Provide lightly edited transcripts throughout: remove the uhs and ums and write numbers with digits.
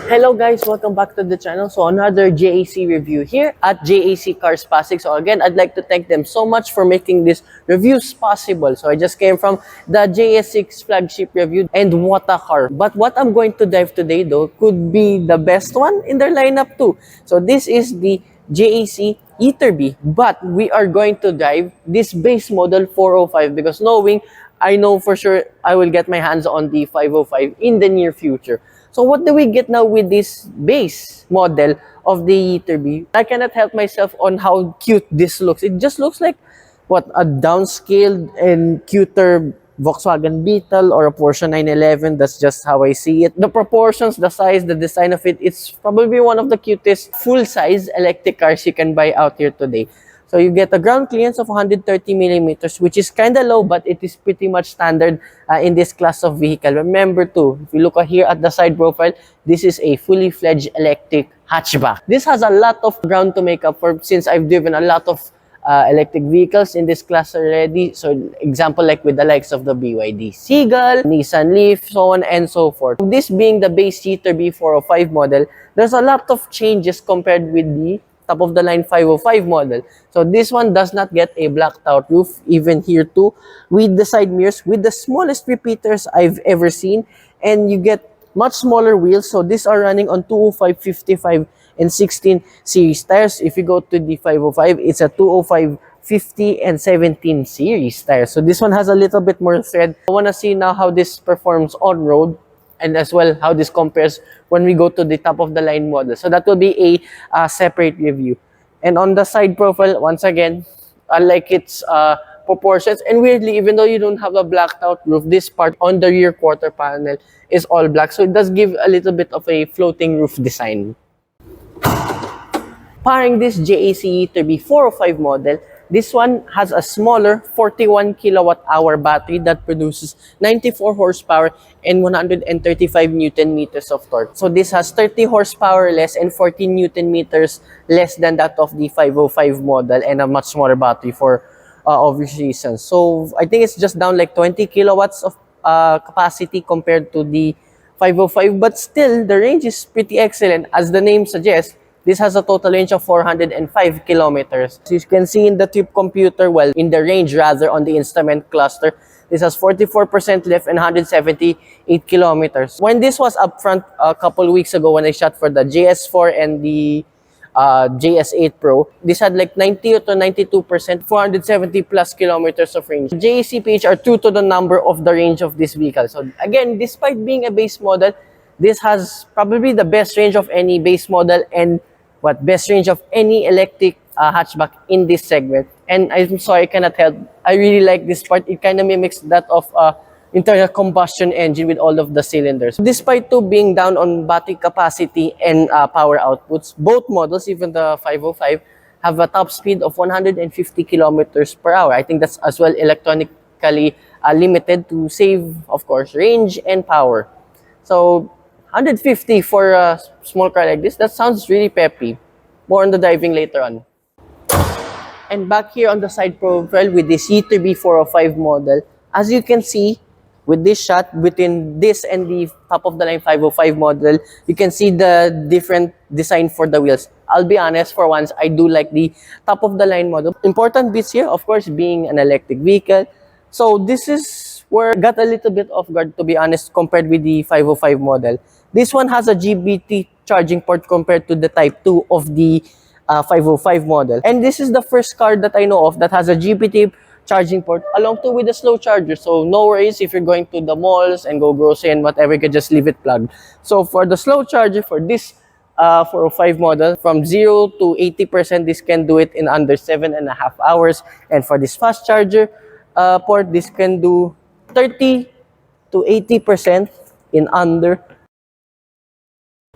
Hello guys, welcome back to the channel. So another JAC review here at JAC Cars Pasig. So again, I'd like to thank them so much for making these reviews possible. So I just came from the JS6 flagship review and what a car. But what I'm going to dive today though could be the best one in their lineup too. So this is the JAC Ytterby, but we are going to dive this base model 405 because I know for sure I will get my hands on the 505 in the near future. So what do we get now with this base model of the Ytterby? I cannot help myself on how cute this looks. It just looks like what a downscaled and cuter Volkswagen Beetle or a Porsche 911. That's just how I see it. The proportions, the size, the design of it, it's probably one of the cutest full-size electric cars you can buy out here today. So you get a ground clearance of 130 millimeters, which is kind of low, but it is pretty much standard in this class of vehicle. Remember too, if you look here at the side profile, this is a fully fledged electric hatchback. This has a lot of ground to make up for since I've driven a lot of electric vehicles in this class already. So example like with the likes of the BYD Seagull, Nissan Leaf, so on and so forth. This being the base Ytterby 405 model, there's a lot of changes compared with the top of the line 505 model. So this one does not get a blacked out roof, even here too, with the side mirrors with the smallest repeaters I've ever seen, and you get much smaller wheels. So these are running on 205, 55 and 16 series tires. If you go to the 505, it's a 205, 50 and 17 series tires. So this one has a little bit more tread. I want to see now how this performs on road, and as well how this compares when we go to the top of the line model. So that will be a separate review. And on the side profile, once again, I like its proportions. And weirdly, even though you don't have a blacked out roof, this part on the rear quarter panel is all black. So it does give a little bit of a floating roof design. Pairing this JAC Ytterby 405 model, this one has a smaller 41 kilowatt-hour battery that produces 94 horsepower and 135 Newton meters of torque. So this has 30 horsepower less and 14 Newton meters less than that of the 505 model, and a much smaller battery for obvious reasons. So I think it's just down like 20 kilowatts of capacity compared to the 505, but still the range is pretty excellent. As the name suggests, this has a total range of 405 kilometers. So you can see in the trip computer, well, in the range rather, on the instrument cluster, this has 44% lift and 178 kilometers. When this was up front a couple weeks ago when I shot for the JS4 and the JS8 Pro, this had like 90 to 92%, 470 plus kilometers of range. JAC PH are true to the number of the range of this vehicle. So again, despite being a base model, this has probably the best range of any base model and best range of any electric hatchback in this segment. And I'm sorry, I cannot help. I really like this part. It kind of mimics that of internal combustion engine with all of the cylinders. Despite being down on battery capacity and power outputs, both models, even the 505, have a top speed of 150 kilometers per hour. I think that's as well electronically limited to save, of course, range and power. So 150 for a small car like this, that sounds really peppy. More on the driving later on. And back here on the side profile with this Ytterby 405 model, as you can see, with this shot between this and the top of the line 505 model, you can see the different design for the wheels. I'll be honest, for once, I do like the top of the line model. Important bits here, of course, being an electric vehicle. So this is where I got a little bit off guard, to be honest, compared with the 505 model. This one has a GBT charging port compared to the Type 2 of the 505 model. And this is the first car that I know of that has a GBT charging port along with a slow charger. So no worries if you're going to the malls and go grocery and whatever, you can just leave it plugged. So for the slow charger for this 405 model, from 0 to 80%, this can do it in under 7.5 hours. And for this fast charger port, this can do 30 to 80% in under.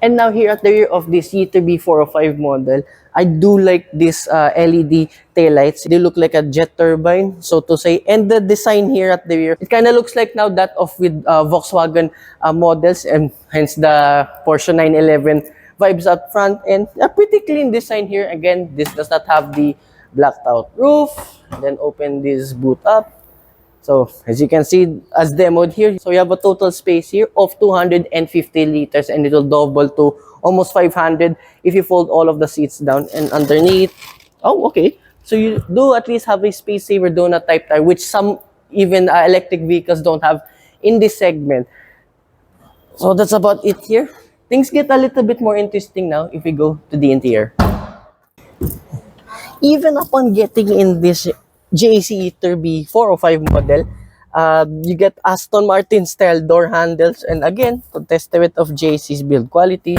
And now here at the rear of this Ytterby 405 model, I do like this LED taillights. They look like a jet turbine, so to say. And the design here at the rear, it kind of looks like now that of with Volkswagen models, and hence the Porsche 911 vibes up front. And a pretty clean design here. Again, this does not have the blacked out roof. Then open this boot up. So as you can see, as demoed here, so you have a total space here of 250 liters, and it will double to almost 500 if you fold all of the seats down. And underneath, oh, okay. So you do at least have a space saver donut type tire, which some even electric vehicles don't have in this segment. So that's about it here. Things get a little bit more interesting now if we go to the interior. Even upon getting in this JAC Ytterby 405 model, you get Aston Martin style door handles, and again, to testament of JAC's build quality.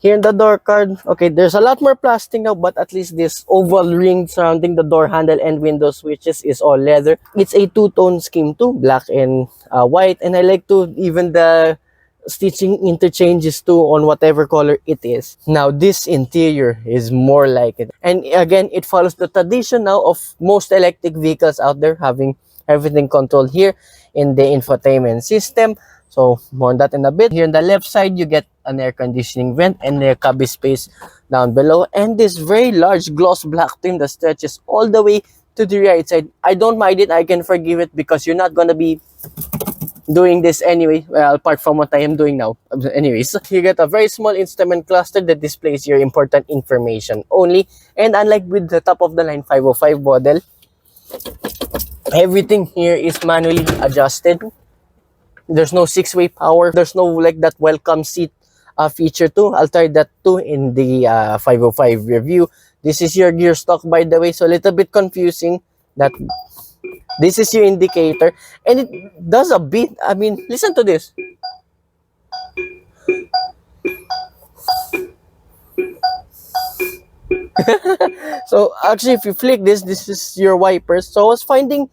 Here in the door card, okay, there's a lot more plastic now, but at least this oval ring surrounding the door handle and window switches is all leather. It's a two-tone scheme too, black and white, and I like to even the stitching interchanges too on whatever color it is. Now this interior is more like it, and again, it follows the tradition now of most electric vehicles out there having everything controlled here in the infotainment system. So more on that in a bit. Here on the left side, you get an air conditioning vent and a cubby space down below, and this very large gloss black trim that stretches all the way to the right side. I don't mind it, I can forgive it because you're not gonna be doing this anyway, well, apart from what I am doing now. Anyways, you get a very small instrument cluster that displays your important information only, and unlike with the top of the line 505 model, everything here is manually adjusted. There's no six-way power. There's no like that welcome seat feature too. I'll try that too in the 505 review. This is your gear stock, by the way, so a little bit confusing that this is your indicator, and it does a bit. I mean, listen to this. So actually, if you flick this, this is your wipers. So I was finding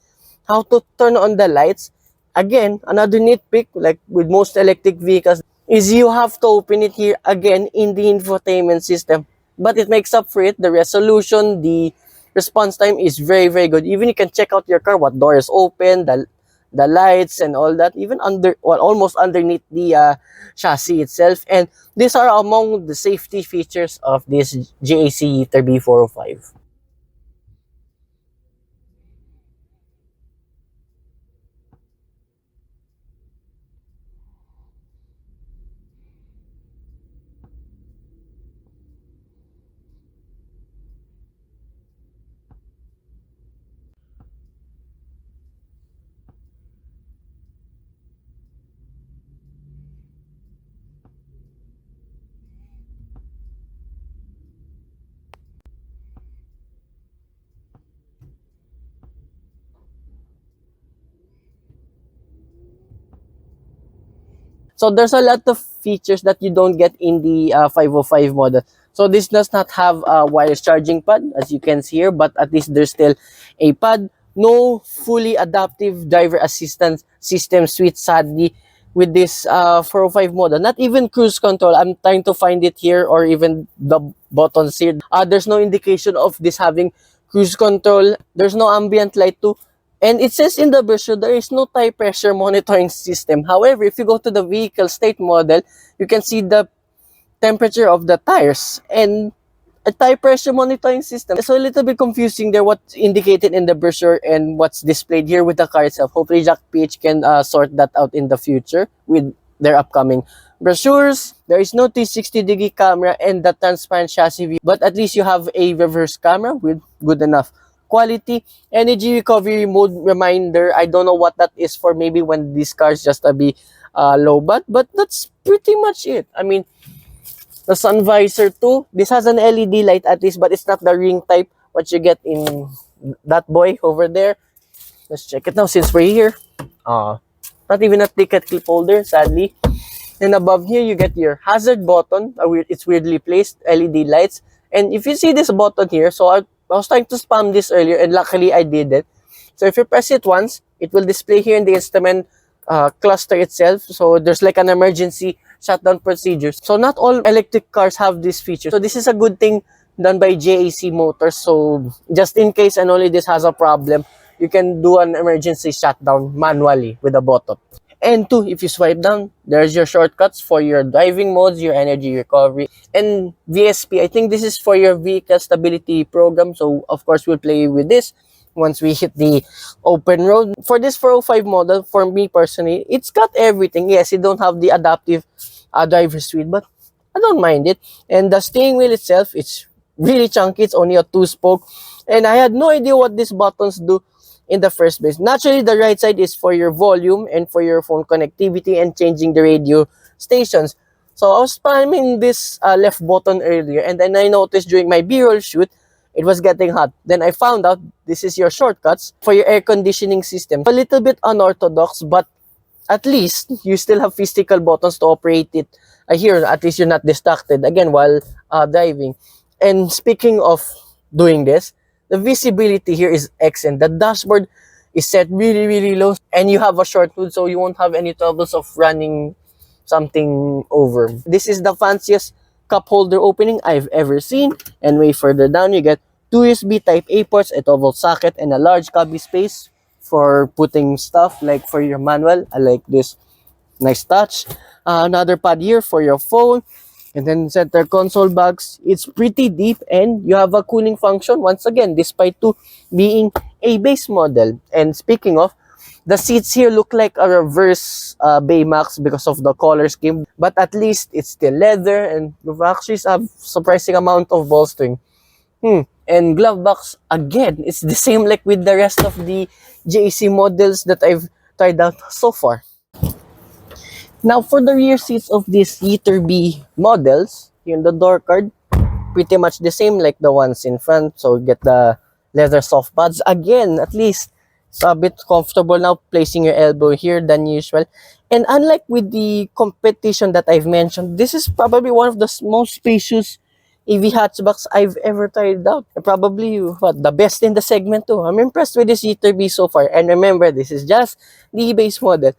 how to turn on the lights. Again, another nitpick, like with most electric vehicles, is you have to open it here again in the infotainment system. But it makes up for it. The resolution, the response time is very, very good. Even you can check out your car, what door is open, the lights and all that, even under, well, almost underneath the chassis itself. And these are among the safety features of this JAC Ytterby 405. So there's a lot of features that you don't get in the 505 model. So this does not have a wireless charging pad, as you can see here, but at least there's still a pad. No fully adaptive driver assistance system suite, sadly, with this 405 model. Not even cruise control. I'm trying to find it here, or even the buttons here. There's no indication of this having cruise control. There's no ambient light too. And it says in the brochure, there is no tire pressure monitoring system. However, if you go to the vehicle state model, you can see the temperature of the tires and a tire pressure monitoring system. So a little bit confusing there what's indicated in the brochure and what's displayed here with the car itself. Hopefully JAC PH can sort that out in the future with their upcoming brochures. There is no 360-degree camera and the transparent chassis view, but at least you have a reverse camera with good enough quality. Energy recovery mode reminder, I don't know what that is for, maybe when these cars just be low, but that's pretty much it. I mean, the sun visor too, this has an LED light at least, but it's not the ring type what you get in that boy over there. Let's check it now since we're here. Not even a ticket clip holder, sadly. And above here you get your hazard button. It's weirdly placed, LED lights. And if you see this button here, so I was trying to spam this earlier, and luckily I did it. So if you press it once, it will display here in the instrument cluster itself. So there's like an emergency shutdown procedure. So not all electric cars have this feature. So this is a good thing done by JAC Motors. So just in case and only this has a problem, you can do an emergency shutdown manually with a button. And two, if you swipe down, there's your shortcuts for your driving modes, your energy recovery, and VSP. I think this is for your vehicle stability program. So, of course, we'll play with this. once we hit the open road. For this 405 model, for me personally, it's got everything. Yes, you don't have the adaptive driver suite, but I don't mind it. And the steering wheel itself, it's really chunky. It's only a 2-spoke. And I had no idea what these buttons do in the first place. Naturally, the right side is for your volume and for your phone connectivity and changing the radio stations. So I was spamming this left button earlier, and then I noticed during my B-roll shoot, it was getting hot. Then I found out this is your shortcuts for your air conditioning system. A little bit unorthodox, but at least you still have physical buttons to operate it. Here, at least you're not distracted again while driving. And speaking of doing this, the visibility here is excellent. The dashboard is set really, really low, and you have a short hood, so you won't have any troubles of running something over. This is the fanciest cup holder opening I've ever seen. And way further down, you get 2 USB Type A ports, a 12-volt socket, and a large cubby space for putting stuff like for your manual. I like this. Nice touch. Another pad here for your phone. And then center console bags. It's pretty deep, and you have a cooling function once again, despite to being a base model. And speaking of, the seats here look like a reverse Baymax because of the color scheme, but at least it's still leather, and you've actually have surprising amount of bolstering. And glove box, again, it's the same like with the rest of the JAC models that I've tried out so far. Now, for the rear seats of these Ytterby models, here in the door card, pretty much the same like the ones in front. So you get the leather soft pads. Again, at least it's a bit comfortable now placing your elbow here than usual. And unlike with the competition that I've mentioned, this is probably one of the most spacious EV hatchbacks I've ever tried out. And probably the best in the segment too. I'm impressed with this Ytterby so far. And remember, this is just the base model.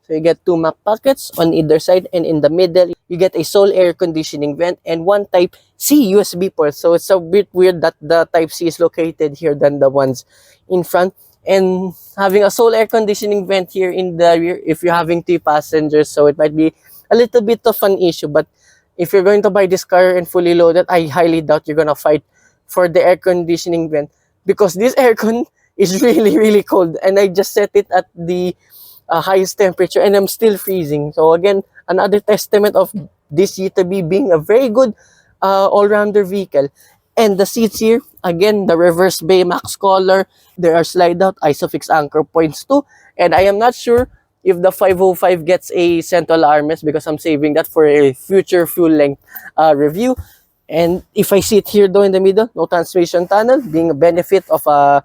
So you get 2 Mac pockets on either side, and in the middle, you get a sole air conditioning vent and 1 Type-C USB port. So it's a bit weird that the Type-C is located here than the ones in front. And having a sole air conditioning vent here in the rear, if you're having 3 passengers, so it might be a little bit of an issue. But if you're going to buy this car and fully loaded, I highly doubt you're going to fight for the air conditioning vent, because this aircon is really, really cold. And I just set it at the highest temperature, and I'm still freezing. So again, another testament of this Ytterby being a very good all-rounder vehicle. And the seats here, again, the reverse Baymax color. There are slide-out ISOFIX anchor points too. And I am not sure if the 505 gets a central armrest, because I'm saving that for a future full-length review. And if I sit here though in the middle, no transmission tunnel, being a benefit of a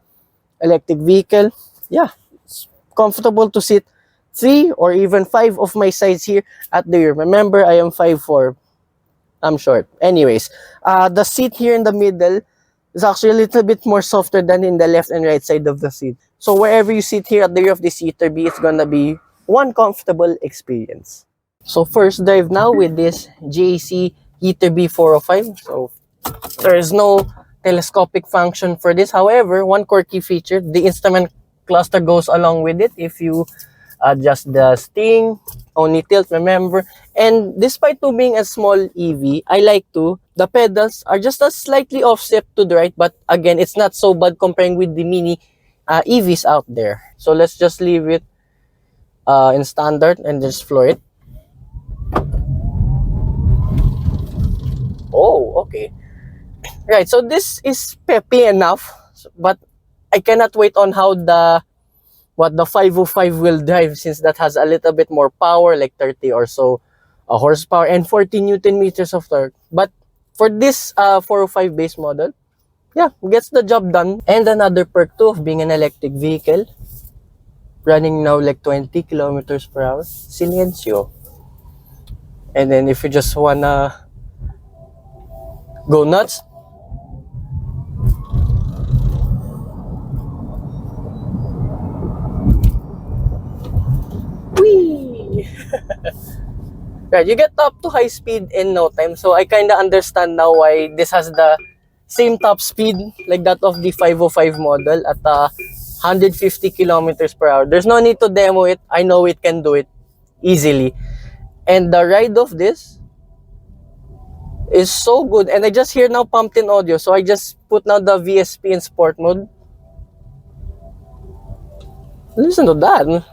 electric vehicle. Yeah, it's comfortable to sit 3 or even 5 of my sides here at the rear. Remember, I am 5'4". I'm short. Anyways, the seat here in the middle is actually a little bit more softer than in the left and right side of the seat. So wherever you sit here at the rear of this Ytterby, it's gonna be one comfortable experience. So first drive now with this JAC Ytterby 405. So there is no telescopic function for this. However, one quirky feature, the instrument cluster goes along with it. If you adjust the sting, only tilt, remember. And despite to being a small EV, I like to, the pedals are just a slightly offset to the right, but again, it's not so bad comparing with the mini EVs out there. So let's just leave it in standard and just floor it. Oh, okay. Right, so this is peppy enough, but I cannot wait on how the 505 will drive, since that has a little bit more power, like 30 or so horsepower and 40 Newton meters of torque. But for this 405 base model, yeah, gets the job done. And another perk too of being an electric vehicle, running now like 20 kilometers per hour, silencio. And then if you just wanna go nuts, whee! Right, you get up to high speed in no time. So I kind of understand now why this has the same top speed like that of the 505 model at 150 kilometers per hour. There's no need to demo it. I know it can do it easily. And the ride of this is so good. And I just hear now pumped in audio. So I just put now the VSP in sport mode. Listen to that.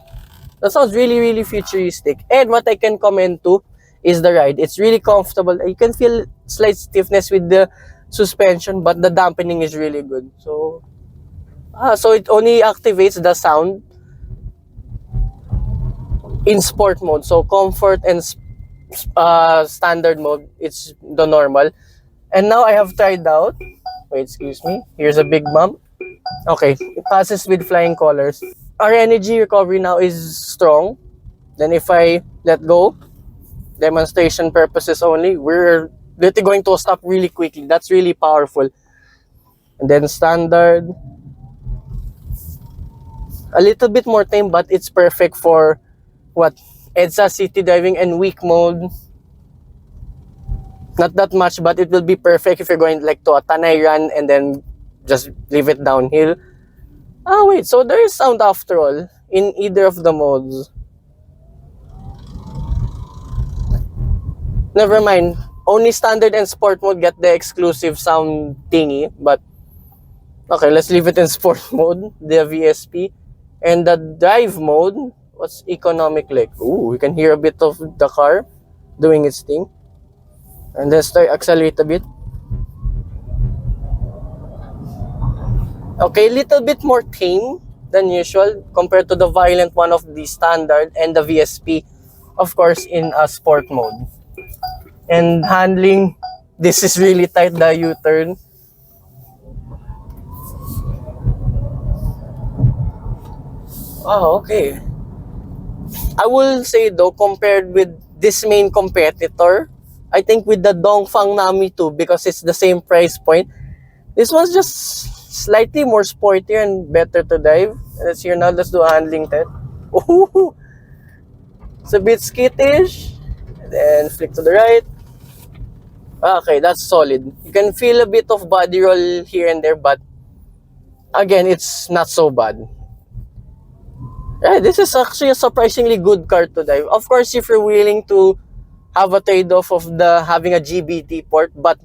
That sounds really, really futuristic. And what I can comment to is the ride. It's really comfortable. You can feel slight stiffness with the suspension, but the dampening is really good. So, so it only activates the sound in sport mode. So comfort and standard mode, it's the normal. And now I have tried out. Wait, excuse me. Here's a big bump. Okay, it passes with flying colors. Our energy recovery now is strong. Then if I let go, demonstration purposes only, we're literally going to stop really quickly. That's really powerful. And then standard, a little bit more tame, but it's perfect for what? EDSA city driving and weak mode. Not that much, but it will be perfect if you're going like to a Tanay run and then just leave it downhill. Ah, wait, so there is sound after all in either of the modes. Never mind. Only standard and sport mode get the exclusive sound thingy, but okay, let's leave it in sport mode, the VSP. And the drive mode, what's economic like? Ooh, we can hear a bit of the car doing its thing. And then start accelerate a bit. Okay, little bit more tame than usual compared to the violent one of the standard and the VSP, of course, in a sport mode. And handling, this is really tight, the U-turn. Oh, okay. I will say though, compared with this main competitor, I think with the Dongfang Nami 2, because it's the same price point, this one's just slightly more sportier and better to drive. Let's hear now, let's do a handling test. Ooh, it's a bit skittish. Then flick to the right. Okay, that's solid. You can feel a bit of body roll here and there, but again, it's not so bad. Right, this is actually a surprisingly good car to drive. Of course, if you're willing to have a trade-off of the having a GBT port, but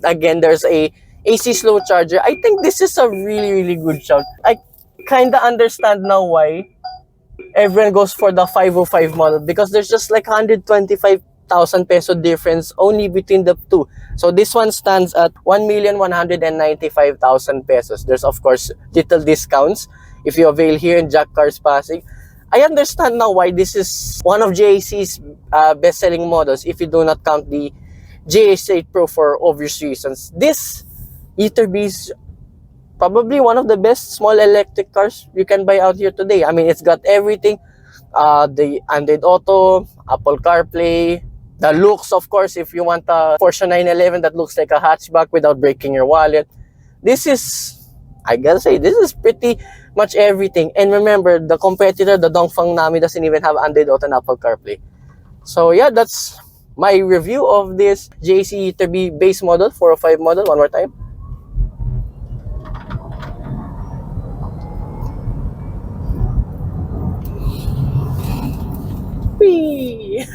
again, there's a AC slow charger. I think this is a really, really good shout. I kind of understand now why everyone goes for the 505 model, because there's just like 125,000 peso difference only between the two. So this one stands at 1,195,000 pesos. There's of course little discounts if you avail here in JAC Cars Pasig. I understand now why this is one of JAC's best-selling models if you do not count the JAC Pro for obvious reasons. This Ytterby is probably one of the best small electric cars you can buy out here today. I mean, it's got everything. The Android Auto, Apple CarPlay, the looks, of course, if you want a Porsche 911 that looks like a hatchback without breaking your wallet. This is, I gotta say, this is pretty much everything. And remember, the competitor, the Dongfang Nami, doesn't even have Android Auto and Apple CarPlay. So yeah, that's my review of this JAC Ytterby base model, 405 model. One more time. Whee!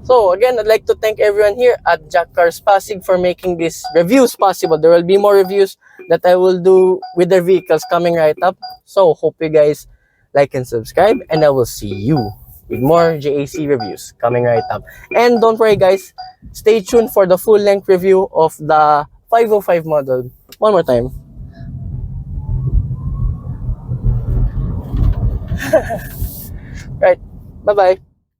So again, I'd like to thank everyone here at JAC Cars Pasig for making these reviews possible. There will be more reviews that I will do with their vehicles coming right up. So hope you guys like and subscribe, and I will see you with more JAC reviews coming right up. And don't worry guys, stay tuned for the full length review of the 505 model. One more time. Right, bye-bye.